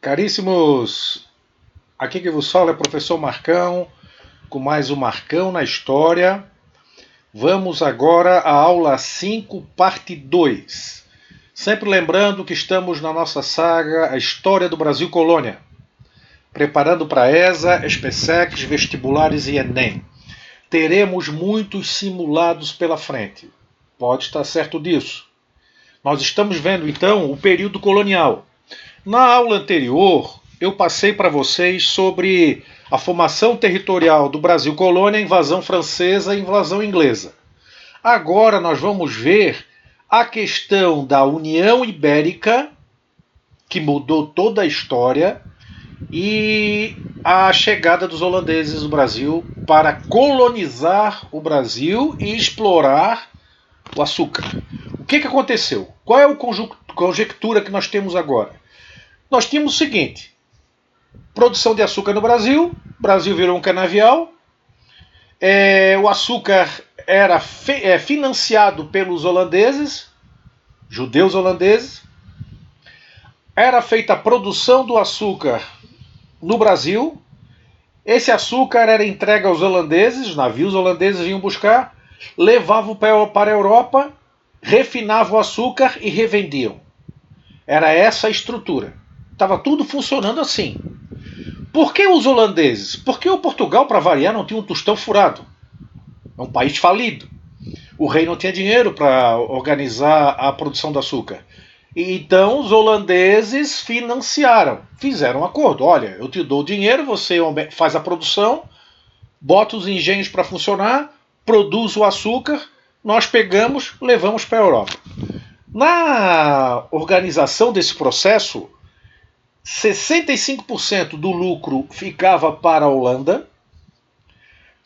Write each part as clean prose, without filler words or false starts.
Caríssimos, aqui que vos fala é o professor Marcão, com mais um Marcão na História. Vamos agora à aula 5, parte 2. Sempre lembrando que estamos na nossa saga A História do Brasil Colônia, preparando para ESA, SPSEC, vestibulares e Enem. Teremos muitos simulados pela frente, pode estar certo disso. Nós estamos vendo então o período colonial. Na aula anterior, eu passei para vocês sobre a formação territorial do Brasil colônia, a invasão francesa e a invasão inglesa. Agora nós vamos ver a questão da União Ibérica, que mudou toda a história, e a chegada dos holandeses no Brasil para colonizar o Brasil e explorar o açúcar. O que aconteceu? Qual é a conjectura que nós temos agora? Nós tínhamos o seguinte: produção de açúcar no Brasil, o Brasil virou um canavial, o açúcar era financiado pelos holandeses, judeus holandeses, era feita a produção do açúcar no Brasil, esse açúcar era entregue aos holandeses, os navios holandeses vinham buscar, levavam para a Europa, refinavam o açúcar e revendiam. Era essa a estrutura. Estava tudo funcionando assim. Por que os holandeses? Porque o Portugal, para variar, não tinha um tostão furado. É um país falido. O rei não tinha dinheiro para organizar a produção do açúcar. E então os holandeses financiaram, fizeram um acordo. Olha, eu te dou o dinheiro, você faz a produção, bota os engenhos para funcionar, produz o açúcar, nós pegamos, levamos para a Europa. Na organização desse processo, 65% do lucro ficava para a Holanda,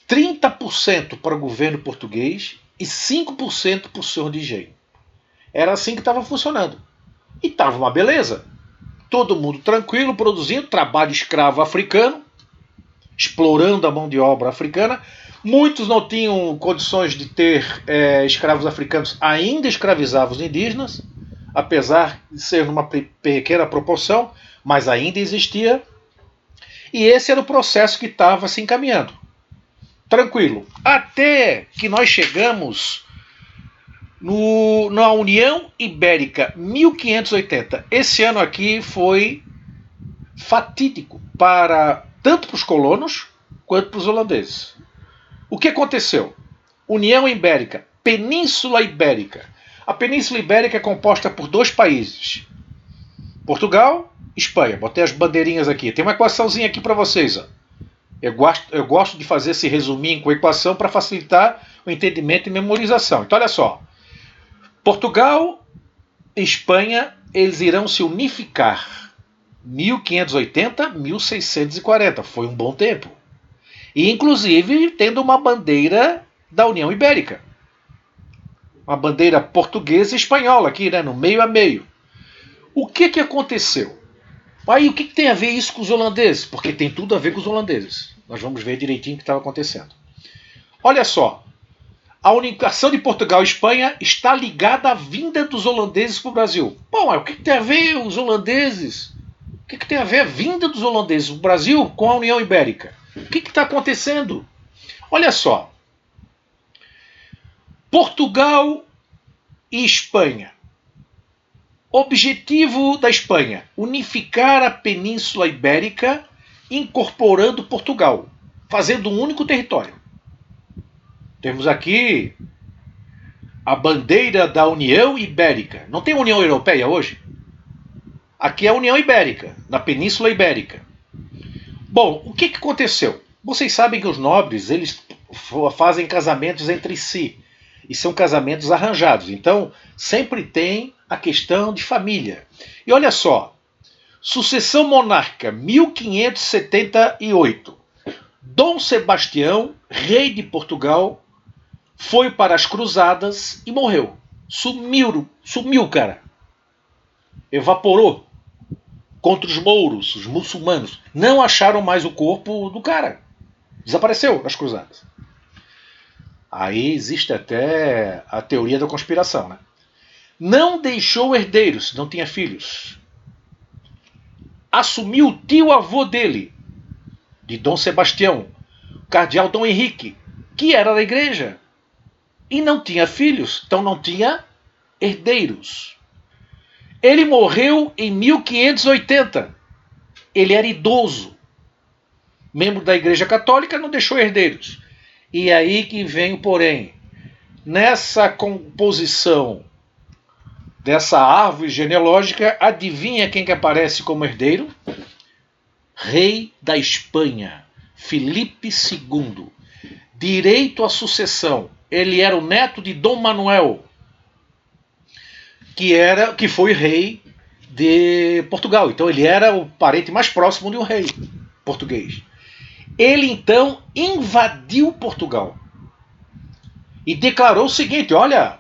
30% para o governo português e 5% para o senhor de engenho. Era assim que estava funcionando. E estava uma beleza. Todo mundo tranquilo, produzindo, trabalho escravo africano, explorando a mão de obra africana. Muitos não tinham condições de ter escravos africanos, ainda escravizavam os indígenas, apesar de ser numa pequena proporção, mas ainda existia. E esse era o processo que estava se encaminhando. Tranquilo. Até que nós chegamos na União Ibérica, 1580. Esse ano aqui foi fatídico tanto para os colonos quanto para os holandeses. O que aconteceu? União Ibérica, Península Ibérica. A Península Ibérica é composta por dois países: Portugal e Espanha. Botei as bandeirinhas aqui. Tem uma equaçãozinha aqui para vocês. Ó. Eu gosto de fazer esse resuminho com equação para facilitar o entendimento e memorização. Então, olha só. Portugal e Espanha, eles irão se unificar. 1580, 1640. Foi um bom tempo. E, inclusive, tendo uma bandeira da União Ibérica. Uma bandeira portuguesa e espanhola aqui, né, no meio a meio. O que aconteceu? Aí o que tem a ver isso com os holandeses? Porque tem tudo a ver com os holandeses. Nós vamos ver direitinho o que estava acontecendo. Olha só. A unificação de Portugal e Espanha está ligada à vinda dos holandeses para o Brasil. Bom, mas o que tem a ver os holandeses? O que tem a ver a vinda dos holandeses para o Brasil com a União Ibérica? O que está acontecendo? Olha só. Portugal e Espanha. Objetivo da Espanha: unificar a Península Ibérica, incorporando Portugal, fazendo um único território. Temos aqui a bandeira da União Ibérica. Não tem União Europeia hoje? Aqui é a União Ibérica, na Península Ibérica. Bom, o que aconteceu? Vocês sabem que os nobres, eles fazem casamentos entre si. E são casamentos arranjados. Então, sempre tem a questão de família. E olha só. Sucessão monárquica, 1578. Dom Sebastião, rei de Portugal, foi para as cruzadas e morreu. Sumiu, cara. Evaporou. Contra os mouros, os muçulmanos. Não acharam mais o corpo do cara. Desapareceu nas cruzadas. Aí existe até a teoria da conspiração, né? Não deixou herdeiros, não tinha filhos. assumiu o tio-avô dele, de Dom Sebastião, o cardeal Dom Henrique, que era da igreja, e não tinha filhos, então não tinha herdeiros. Ele morreu em 1580. Ele era idoso. Membro da Igreja Católica, não deixou herdeiros. E aí que vem o porém. Nessa composição dessa árvore genealógica, adivinha quem que aparece como herdeiro? Rei da Espanha, Filipe II. Direito à sucessão. Ele era o neto de Dom Manuel, que foi rei de Portugal. Então ele era o parente mais próximo de um rei português. Ele então invadiu Portugal e declarou o seguinte: olha,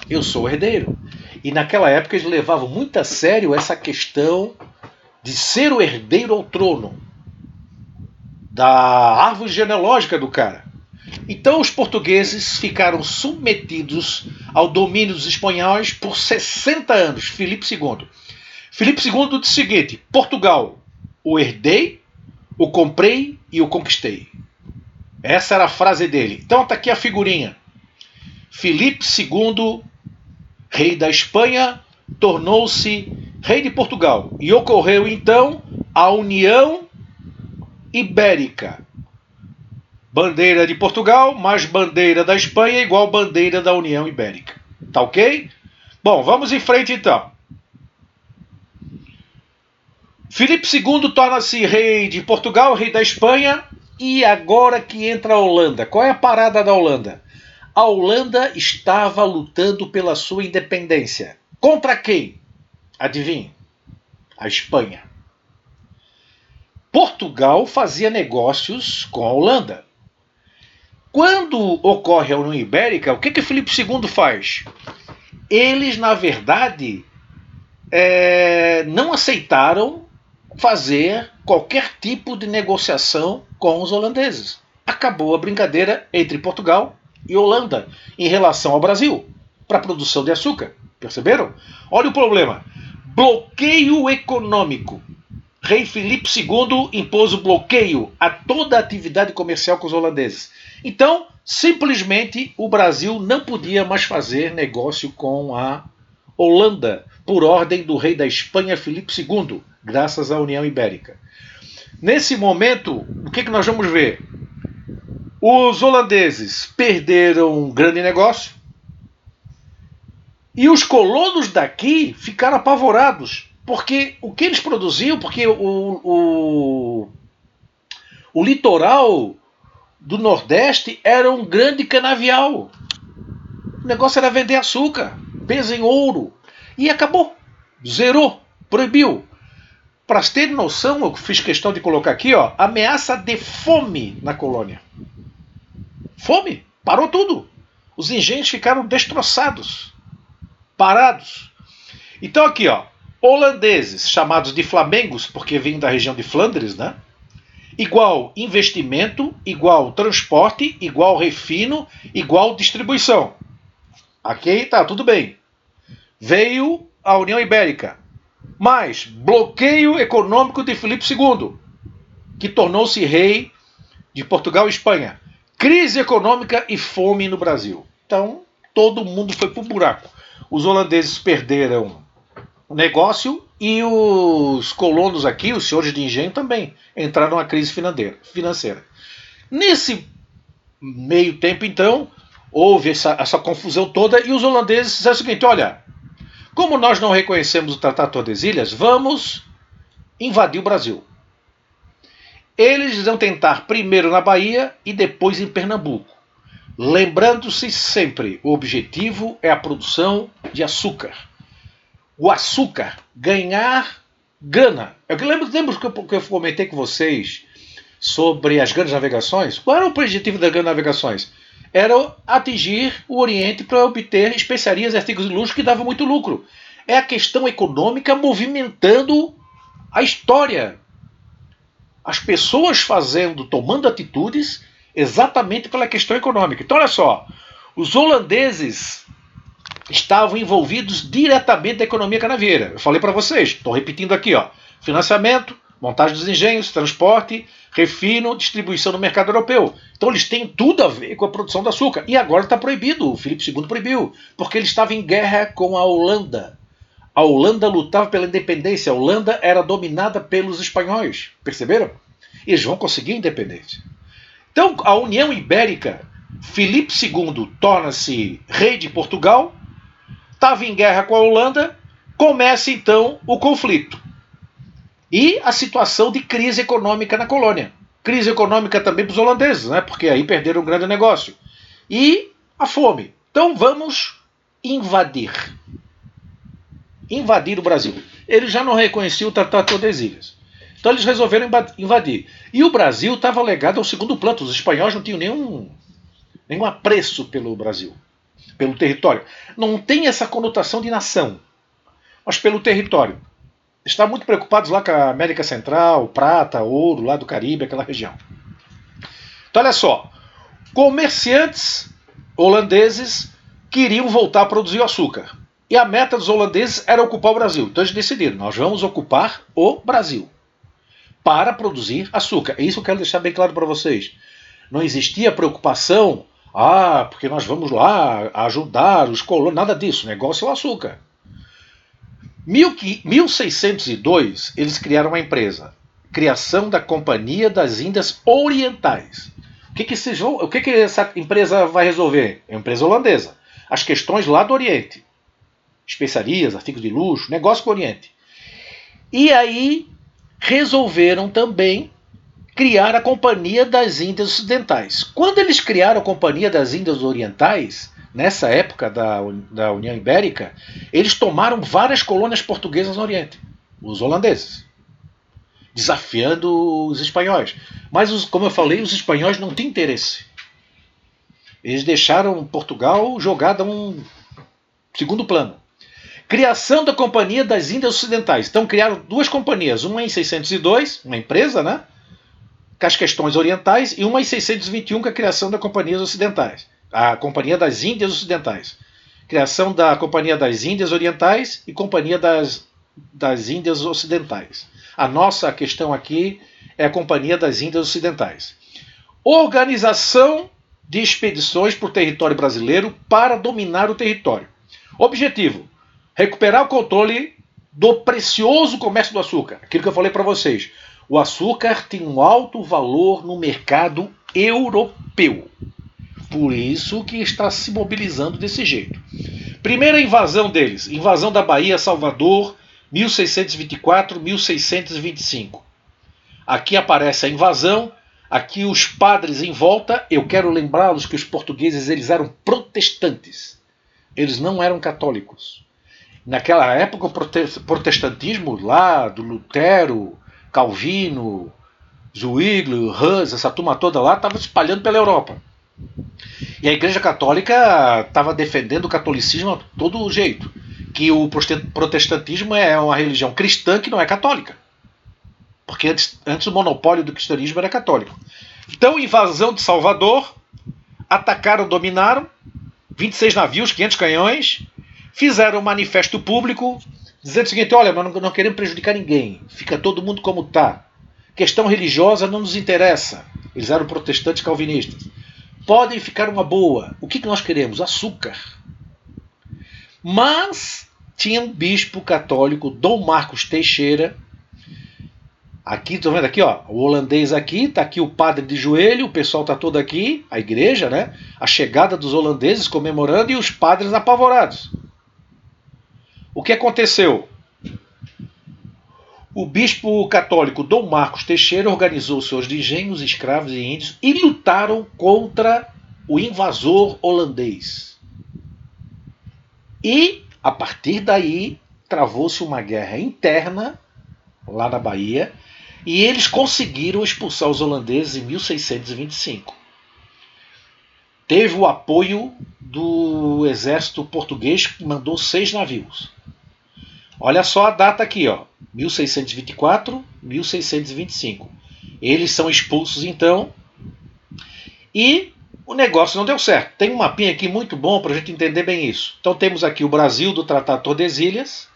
eu sou herdeiro. E naquela época eles levavam muito a sério essa questão de ser o herdeiro ao trono, da árvore genealógica do cara. Então os portugueses ficaram submetidos ao domínio dos espanhóis por 60 anos, Filipe II. Filipe II disse o seguinte: Portugal, o herdei, o comprei e o conquistei. Essa era a frase dele. Então está aqui a figurinha. Filipe II, rei da Espanha, tornou-se rei de Portugal. E ocorreu então a União Ibérica. Bandeira de Portugal mais bandeira da Espanha igual bandeira da União Ibérica. Tá ok? Bom, vamos em frente então. Filipe II torna-se rei de Portugal, rei da Espanha, e agora que entra a Holanda. Qual é a parada da Holanda? A Holanda estava lutando pela sua independência. Contra quem? Adivinhe? A Espanha. Portugal fazia negócios com a Holanda. Quando ocorre a União Ibérica, o que Filipe II faz? Eles, na verdade, não aceitaram fazer qualquer tipo de negociação com os holandeses. Acabou a brincadeira entre Portugal e Holanda em relação ao Brasil para a produção de açúcar. Perceberam? Olha o problema. Bloqueio econômico. Rei Filipe II impôs o bloqueio a toda a atividade comercial com os holandeses. Então, simplesmente, o Brasil não podia mais fazer negócio com a Holanda, por ordem do rei da Espanha, Filipe II, graças à União Ibérica. Nesse momento, o que nós vamos ver? Os holandeses perderam um grande negócio e os colonos daqui ficaram apavorados, porque o que eles produziam, porque o litoral do Nordeste era um grande canavial. O negócio era vender açúcar, peso em ouro, e acabou, zerou, proibiu. Para terem noção, eu fiz questão de colocar aqui, ó, ameaça de fome na colônia. Fome, parou tudo. Os engenhos ficaram destroçados, parados. Então aqui, ó, holandeses, chamados de flamengos, porque vêm da região de Flandres, né? Igual investimento, igual transporte, igual refino, igual distribuição. Aqui tá tudo bem. Veio a União Ibérica, mais bloqueio econômico de Filipe II, que tornou-se rei de Portugal e Espanha. Crise econômica e fome no Brasil. Então, todo mundo foi pro buraco. Os holandeses perderam o negócio e os colonos aqui, os senhores de engenho, também entraram na crise financeira. Nesse meio tempo, então, houve essa confusão toda e os holandeses disseram o seguinte: olha, como nós não reconhecemos o Tratado de Tordesilhas, vamos invadir o Brasil. Eles vão tentar primeiro na Bahia e depois em Pernambuco. Lembrando-se sempre, o objetivo é a produção de açúcar. O açúcar, ganhar grana. Lembra que eu comentei com vocês sobre as grandes navegações? Qual era o objetivo das grandes navegações? Era atingir o Oriente para obter especiarias e artigos de luxo que davam muito lucro. É a questão econômica movimentando a história. As pessoas tomando atitudes exatamente pela questão econômica. Então olha só, os holandeses estavam envolvidos diretamente na economia canavieira. Eu falei para vocês, estou repetindo aqui, ó. financiamento, montagem dos engenhos, transporte, refino, distribuição no mercado europeu. Então eles têm tudo a ver com a produção de açúcar. E agora está proibido, o Filipe II proibiu, porque ele estava em guerra com a Holanda. A Holanda lutava pela independência, a Holanda era dominada pelos espanhóis, perceberam? Eles vão conseguir independência. Então a União Ibérica, Filipe II torna-se rei de Portugal, estava em guerra com a Holanda, começa então o conflito. E a situação de crise econômica na colônia. Crise econômica também para os holandeses, né? Porque aí perderam um grande negócio. E a fome. Então vamos invadir. Invadir o Brasil. Eles já não reconheciam o Tratado de Tordesilhas. Então eles resolveram invadir. E o Brasil estava legado ao segundo plano. Os espanhóis não tinham nenhum apreço pelo Brasil, pelo território. Não tem essa conotação de nação, mas pelo território. Estão muito preocupados lá com a América Central, prata, ouro, lá do Caribe, aquela região. Então olha só, comerciantes holandeses queriam voltar a produzir o açúcar. E a meta dos holandeses era ocupar o Brasil. Então eles decidiram, nós vamos ocupar o Brasil para produzir açúcar. É isso que eu quero deixar bem claro para vocês. Não existia preocupação, porque nós vamos lá ajudar os colonos, nada disso, o negócio é o açúcar. 1602, eles criaram uma empresa, criação da Companhia das Índias Orientais. O que essa empresa vai resolver? É uma empresa holandesa. As questões lá do Oriente. Especiarias, artigos de luxo, negócio com o Oriente. E aí resolveram também criar a Companhia das Índias Ocidentais. Quando eles criaram a Companhia das Índias Orientais, nessa época da União Ibérica, eles tomaram várias colônias portuguesas no Oriente, os holandeses, desafiando os espanhóis. Mas, como eu falei, os espanhóis não tinham interesse. Eles deixaram Portugal jogada a um segundo plano. Criação da Companhia das Índias Ocidentais. Então criaram duas companhias, uma em 602, uma empresa, né, com as questões orientais, e uma em 621, com a criação da Companhia Ocidentais. A Companhia das Índias Ocidentais. Criação da Companhia das Índias Orientais e Companhia das Índias Ocidentais. A nossa questão aqui é a Companhia das Índias Ocidentais. Organização de expedições para o território brasileiro para dominar o território. Objetivo: recuperar o controle do precioso comércio do açúcar. Aquilo que eu falei para vocês. O açúcar tem um alto valor no mercado europeu. Por isso que está se mobilizando desse jeito. Primeira invasão deles, invasão da Bahia, Salvador, 1624, 1625. Aqui aparece a invasão, aqui os padres em volta. Eu quero lembrá-los que os portugueses eles eram protestantes. Eles não eram católicos. Naquela época o protestantismo lá do Lutero, Calvino, Zwinglio, Hus, essa turma toda lá estava espalhando pela Europa. E a Igreja Católica estava defendendo o catolicismo a todo jeito. Que o protestantismo é uma religião cristã que não é católica. Porque antes o monopólio do cristianismo era católico. Então, invasão de Salvador, atacaram, dominaram, 26 navios, 500 canhões, fizeram um manifesto público dizendo o seguinte: olha, nós não queremos prejudicar ninguém, fica todo mundo como está. Questão religiosa não nos interessa. Eles eram protestantes calvinistas. Podem ficar uma boa. O que nós queremos? Açúcar. Mas tinha um bispo católico, Dom Marcos Teixeira. Aqui, estão vendo aqui, ó, o holandês aqui, está aqui o padre de joelho, o pessoal está todo aqui, a igreja, né? A chegada dos holandeses comemorando e os padres apavorados. O que aconteceu? O bispo católico Dom Marcos Teixeira organizou seus engenhos, escravos e índios e lutaram contra o invasor holandês. E, a partir daí, travou-se uma guerra interna lá na Bahia e eles conseguiram expulsar os holandeses em 1625. Teve o apoio do exército português, que mandou 6 navios. Olha só a data aqui, ó, 1624, 1625. Eles são expulsos então e o negócio não deu certo. Tem um mapinha aqui muito bom para a gente entender bem isso. Então temos aqui o Brasil do Tratado de Tordesilhas,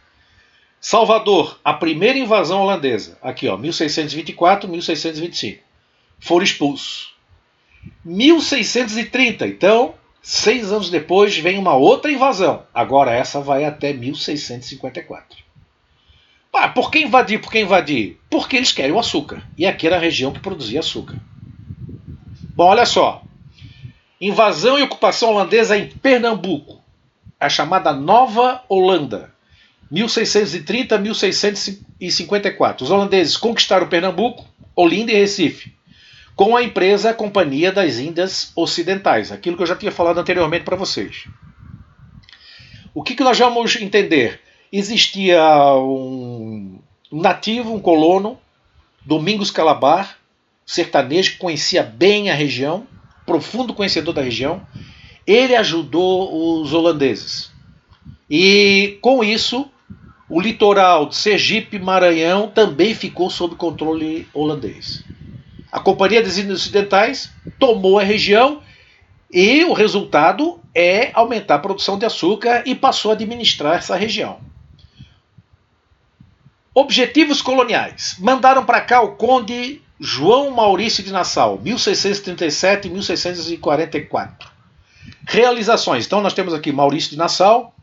Salvador, a primeira invasão holandesa. Aqui, ó, 1624, 1625. Foram expulsos. 1630, então, 6 anos depois, vem uma outra invasão. Agora essa vai até 1654. Por que invadir? Por que invadir? Porque eles querem o açúcar. E aqui era a região que produzia açúcar. Bom, olha só. Invasão e ocupação holandesa em Pernambuco. A chamada Nova Holanda. 1630 a 1654. Os holandeses conquistaram Pernambuco, Olinda e Recife, com a empresa Companhia das Índias Ocidentais, aquilo que eu já tinha falado anteriormente para vocês. O que nós vamos entender? Existia um nativo, um colono, Domingos Calabar, sertanejo, que conhecia bem a região, profundo conhecedor da região. Ele ajudou os holandeses. E com isso, o litoral de Sergipe e Maranhão também ficou sob controle holandês. A Companhia das Índias Ocidentais tomou a região e o resultado é aumentar a produção de açúcar e passou a administrar essa região. Objetivos coloniais. Mandaram para cá o conde João Maurício de Nassau, 1637 e 1644. Realizações. Então nós temos aqui Maurício de Nassau.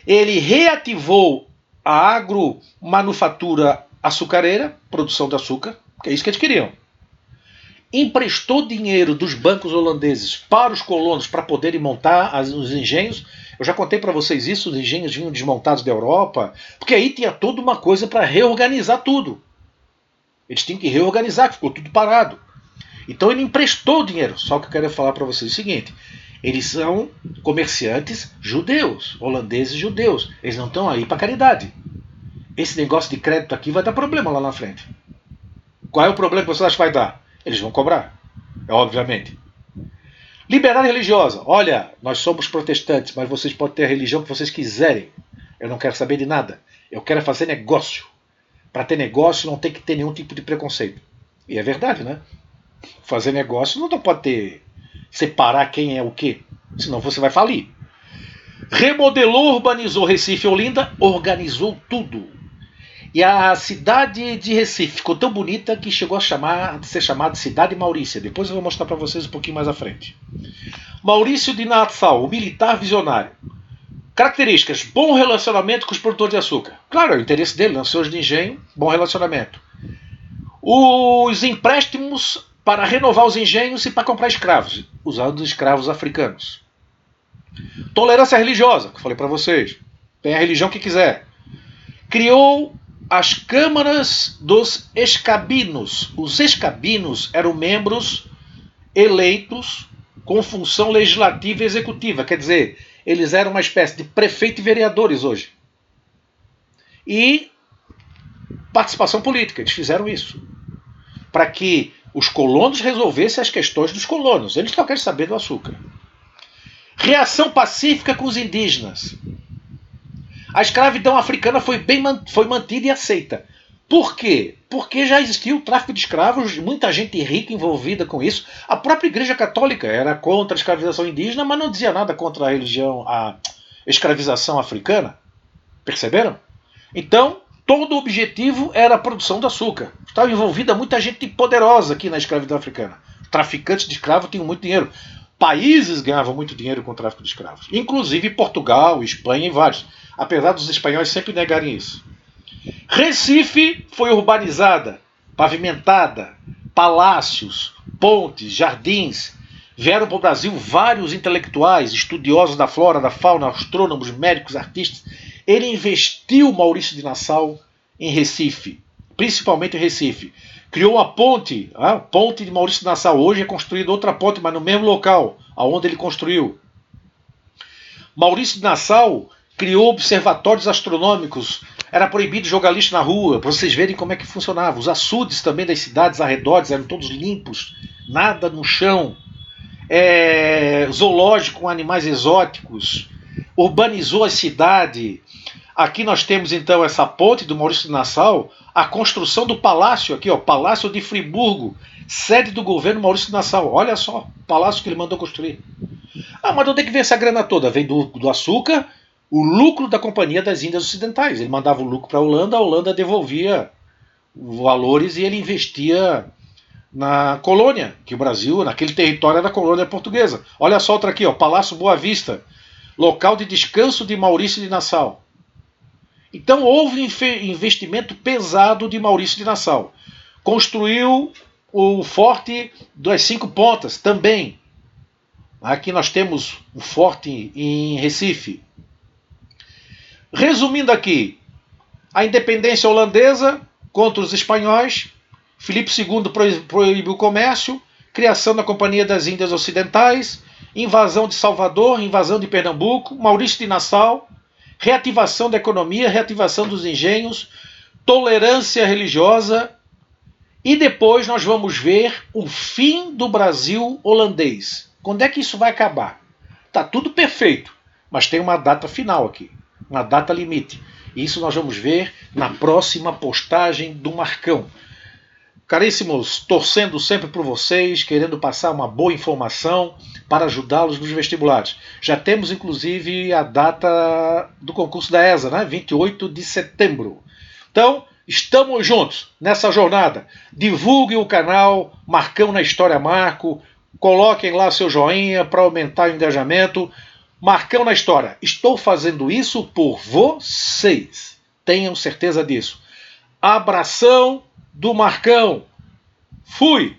Ele reativou a agromanufatura açucareira, produção de açúcar, que é isso que eles queriam. Emprestou dinheiro dos bancos holandeses para os colonos para poderem montar os engenhos. Eu já contei para vocês isso, os engenhos vinham desmontados da Europa, porque aí tinha toda uma coisa para reorganizar tudo. Eles tinham que reorganizar, que ficou tudo parado. Então ele emprestou dinheiro. Só que eu quero falar para vocês o seguinte: eles são comerciantes judeus, holandeses judeus. Eles não estão aí para caridade. Esse negócio de crédito aqui vai dar problema lá na frente. Qual é o problema que vocês acham que vai dar? Eles vão cobrar, obviamente. Liberdade religiosa. Olha, nós somos protestantes, mas vocês podem ter a religião que vocês quiserem. Eu não quero saber de nada. Eu quero fazer negócio. Para ter negócio não tem que ter nenhum tipo de preconceito. E é verdade, né? Fazer negócio não pode ter... separar quem é o quê. Senão você vai falir. Remodelou, urbanizou Recife e Olinda, organizou tudo. E a cidade de Recife ficou tão bonita que chegou a ser chamada Cidade Maurícia. Depois eu vou mostrar para vocês um pouquinho mais à frente. Maurício de Nassau, o militar visionário. Características: bom relacionamento com os produtores de açúcar. Claro, é o interesse dele, né? Senhores de engenho, bom relacionamento. Os empréstimos para renovar os engenhos e para comprar escravos, usando escravos africanos. Tolerância religiosa, que eu falei para vocês. Tem a religião que quiser. Criou as câmaras dos escabinos. Os escabinos eram membros eleitos com função legislativa e executiva. Quer dizer, eles eram uma espécie de prefeito e vereadores hoje. E participação política. Eles fizeram isso para que os colonos resolvessem as questões dos colonos. Eles não querem saber do açúcar. Reação pacífica com os indígenas. A escravidão africana foi mantida e aceita. Por quê? Porque já existia o tráfico de escravos, muita gente rica envolvida com isso. A própria Igreja Católica era contra a escravização indígena, mas não dizia nada contra a religião, a escravização africana. Perceberam? Então, todo o objetivo era a produção de açúcar. Estava envolvida muita gente poderosa aqui na escravidão africana. Traficantes de escravos tinham muito dinheiro. Países ganhavam muito dinheiro com o tráfico de escravos. Inclusive Portugal, Espanha e vários. Apesar dos espanhóis sempre negarem isso. Recife foi urbanizada, pavimentada, palácios, pontes, jardins. Vieram para o Brasil vários intelectuais, estudiosos da flora, da fauna, astrônomos, médicos, artistas. Ele investiu, Maurício de Nassau, em Recife, principalmente em Recife. Criou a ponte de Maurício de Nassau. Hoje é construída outra ponte, mas no mesmo local aonde ele construiu. Maurício de Nassau criou observatórios astronômicos. Era proibido jogar lixo na rua, para vocês verem como é que funcionava. Os açudes também das cidades arredores eram todos limpos, nada no chão. Zoológico com animais exóticos. Urbanizou a cidade. Aqui nós temos então essa ponte do Maurício de Nassau, a construção do palácio aqui, ó, Palácio de Friburgo, sede do governo Maurício de Nassau. Olha só, o palácio que ele mandou construir. Mas de onde é que vem essa grana toda? Vem do açúcar, o lucro da Companhia das Índias Ocidentais. Ele mandava o lucro para a Holanda devolvia valores e ele investia na colônia, que o Brasil, naquele território, era a colônia portuguesa. Olha só outra aqui, ó, Palácio Boa Vista, local de descanso de Maurício de Nassau. Então houve investimento pesado de Maurício de Nassau. Construiu o Forte das Cinco Pontas também. Aqui nós temos o forte em Recife. Resumindo aqui, a independência holandesa contra os espanhóis, Filipe II proibiu o comércio, criação da Companhia das Índias Ocidentais, invasão de Salvador, invasão de Pernambuco, Maurício de Nassau, reativação da economia, reativação dos engenhos, tolerância religiosa, e depois nós vamos ver o fim do Brasil holandês. Quando é que isso vai acabar? Está tudo perfeito, mas tem uma data final aqui, uma data limite. Isso nós vamos ver na próxima postagem do Marcão. Caríssimos, torcendo sempre por vocês, querendo passar uma boa informação para ajudá-los nos vestibulares. Já temos inclusive a data do concurso da ESA, né? 28 de setembro. Então, estamos juntos nessa jornada. Divulguem o canal Marcão na História Marco, coloquem lá seu joinha para aumentar o engajamento. Marcão na História. Estou fazendo isso por vocês. Tenham certeza disso. Abração do Marcão. Fui!